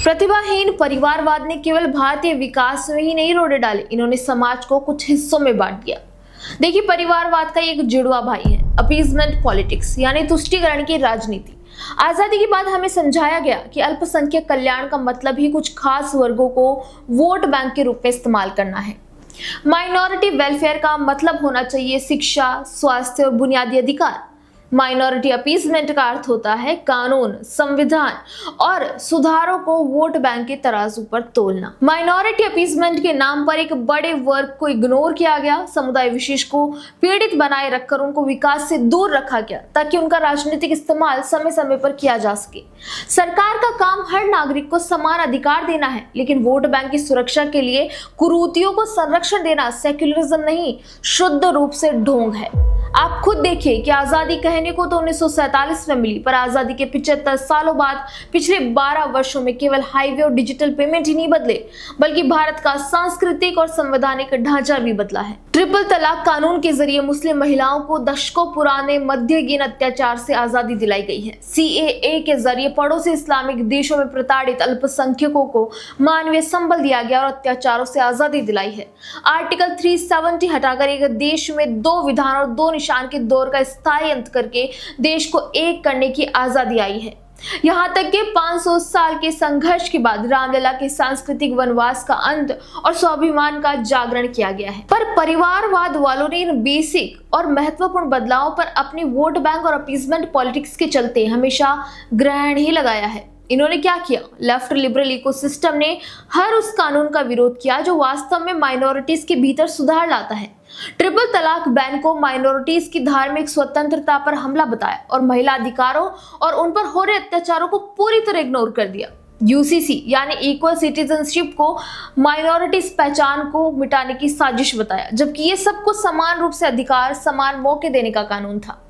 प्रतिभाहीन परिवारवाद ने केवल भारतीय विकास में ही नहीं रोड़े डाले, इन्होंने समाज को कुछ हिस्सों में बांट दिया। देखिए, परिवारवाद का एक जुड़वा भाई है अपीजमेंट पॉलिटिक्स, यानी तुष्टीकरण की राजनीति। आजादी के बाद हमें समझाया गया कि अल्पसंख्यक कल्याण का मतलब ही कुछ खास वर्गों को वोट बैंक के रूप में इस्तेमाल करना है। माइनॉरिटी वेलफेयर का मतलब होना चाहिए शिक्षा, स्वास्थ्य और बुनियादी अधिकार। माइनॉरिटी अपीजमेंट का अर्थ होता है कानून, संविधान और सुधारों को वोट बैंक के तराजू पर तोलना। माइनॉरिटी अपीजमेंट के नाम पर एक बड़े वर्ग को इग्नोर किया गया, समुदाय विशेष को पीड़ित बनाए रखकर उनको विकास से दूर रखा गया ताकि उनका राजनीतिक इस्तेमाल समय समय पर किया जा सके। सरकार का काम हर नागरिक को समान अधिकार देना है, लेकिन वोट बैंक की सुरक्षा के लिए कुरीतियों को संरक्षण देना सेक्युलरिज्म नहीं, शुद्ध रूप से ढोंग है। आप खुद देखिए कि आजादी कहने को तो 1947 में मिली, पर आजादी के 75 सालों बाद पिछले 12 वर्षों में केवल हाईवे और डिजिटल पेमेंट ही नहीं बदले, बल्कि भारत का सांस्कृतिक और संवैधानिक ढांचा भी बदला है। ट्रिपल तलाक कानून के जरिए मुस्लिम महिलाओं को दशकों पुराने मध्ययुगीन अत्याचार से आजादी दिलाई गई है। CAA के जरिए पड़ोसी इस्लामिक देशों में प्रताड़ित अल्पसंख्यकों को मानवीय संबल दिया गया और अत्याचारों से आजादी दिलाई है। आर्टिकल 370 हटाकर एक देश में 2 विधान और 2 निशान के दौर का स्थायी अंत करके देश को एक करने की आजादी आई है। यहाँ तक कि 500 साल के संघर्ष के बाद रामलला के सांस्कृतिक वनवास का अंत और स्वाभिमान का जागरण किया गया है। पर परिवारवाद वालों ने इन बेसिक और महत्वपूर्ण बदलावों पर अपनी वोट बैंक और अपीजमेंट पॉलिटिक्स के चलते हमेशा ग्रहण ही लगाया है। इन्होंने क्या किया? लेफ्ट लिबरल इकोसिस्टम ने हर उस कानून का विरोध किया जो वास्तव में माइनॉरिटीज के भीतर सुधार लाता है। ट्रिपल तलाक बैन को माइनॉरिटीज की धार्मिक स्वतंत्रता पर हमला बताया और महिला अधिकारों और उन पर हो रहे अत्याचारों को पूरी तरह इग्नोर कर दिया। UCC यानी इक्वल सिटीजनशिप को माइनॉरिटीज पहचान को मिटाने की साजिश बताया, जबकि ये सबको समान रूप से अधिकार, समान मौके देने का कानून था।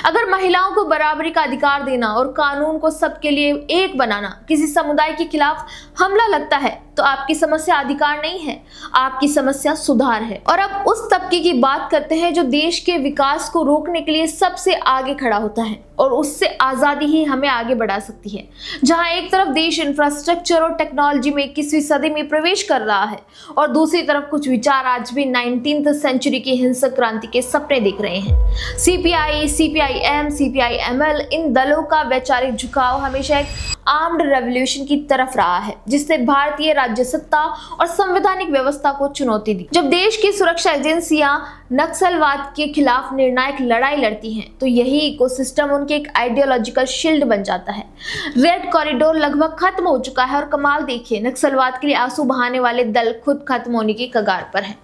अगर महिलाओं को बराबरी का अधिकार देना और कानून को सबके लिए एक बनाना किसी समुदाय के खिलाफ हमला लगता है तो आपकी समस्या अधिकार नहीं है, आपकी समस्या सुधार है। और अब उस तबके की बात करते हैं जो देश के विकास को रोकने के लिए सबसे आगे खड़ा होता है, और उससे आजादी ही हमें आगे बढ़ा सकती है। जहां एक तरफ देश इंफ्रास्ट्रक्चर और टेक्नोलॉजी में 21वीं सदी में प्रवेश कर रहा है और दूसरी तरफ कुछ विचार आज भी 19th सेंचुरी की हिंसक क्रांति के सपने देख रहे हैं। CPI, CPIM, CPIML इन दलों का वैचारिक झुकाव हमेशा एक आर्म्ड रेवोल्यूशन की तरफ रहा है, जिसने भारतीय राज्य सत्ता और संवैधानिक व्यवस्था को चुनौती दी। जब देश की सुरक्षा एजेंसियां नक्सलवाद के खिलाफ निर्णायक लड़ाई लड़ती हैं, तो यही इकोसिस्टम उनके एक आइडियोलॉजिकल शील्ड बन जाता है। रेड कॉरिडोर लगभग खत्म हो चुका है और कमाल देखिए, नक्सलवाद के लिए आंसू बहाने वाले दल खुद खत्म होने की कगार पर है।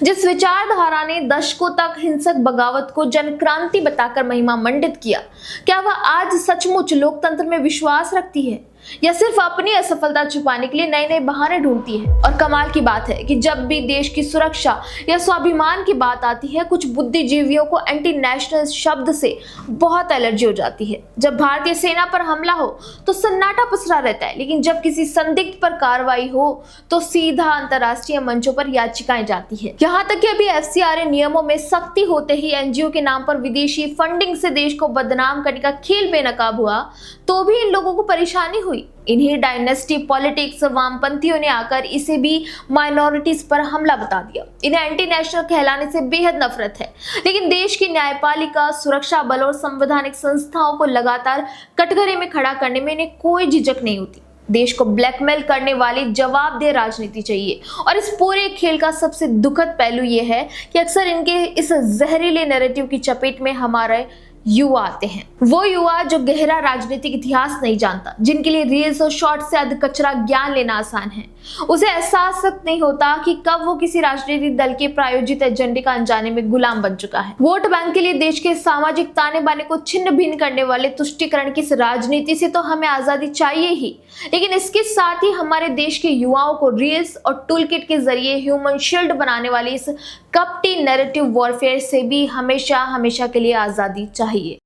जिस विचारधारा ने दशकों तक हिंसक बगावत को जन क्रांति बताकर महिमा मंडित किया, क्या वह आज सचमुच लोकतंत्र में विश्वास रखती है या सिर्फ अपनी असफलता छुपाने के लिए नए नए बहाने ढूंढती है? और कमाल की बात है कि जब भी देश की सुरक्षा या स्वाभिमान की बात आती है, कुछ बुद्धिजीवियों को एंटी नेशनल शब्द से बहुत एलर्जी हो जाती है। जब भारतीय सेना पर हमला हो तो सन्नाटा पसरा रहता है, लेकिन जब किसी संदिग्ध पर कार्रवाई हो तो सीधा अंतर्राष्ट्रीय मंचों पर याचिकाएं जाती है। यहाँ तक कि अभी FCRA नियमों में सख्ती होते ही NGO के नाम पर विदेशी फंडिंग से देश को बदनाम करने का खेल बेनकाब हुआ, तो भी इन लोगों को परेशानी हुई। इन्हीं डायनेस्टी पॉलिटिक्स वामपंथियों ने आकर इसे भी माइनॉरिटीज पर हमला बता दिया। इन्हें एंटी नेशनल कहलाने से बेहद नफरत है, लेकिन देश की न्यायपालिका, सुरक्षा बल और संवैधानिक संस्थाओं को लगातार कटघरे में खड़ा करने में इन्हें कोई झिझक नहीं होती। देश को ब्लैकमेल करने वाली जवाबदेह राजनीति चाहिए, और इस पूरे खेल का सबसे दुखद पहलू यह है कि अक्सर इनके इस जहरीले नैरेटिव की चपेट में हमारे युवा आते हैं। वो युवा जो गहरा राजनीतिक इतिहास नहीं जानता, जिनके लिए रील्स और शॉर्ट से अधकचरा ज्ञान लेना आसान है। उसे एहसास तक नहीं होता कि कब वो किसी राजनीतिक दल के प्रायोजित एजेंडे का अनजाने में गुलाम बन चुका है। वोट बैंक के लिए देश के सामाजिक ताने बाने को छिन्न भिन्न करने वाले तुष्टीकरण की इस राजनीति से तो हमें आजादी चाहिए ही, लेकिन इसके साथ ही हमारे देश के युवाओं को रील्स और टूलकिट के जरिए ह्यूमन शील्ड बनाने वाली इस कपटी नैरेटिव वॉरफेयर से भी हमेशा हमेशा के लिए आजादी चाहिए।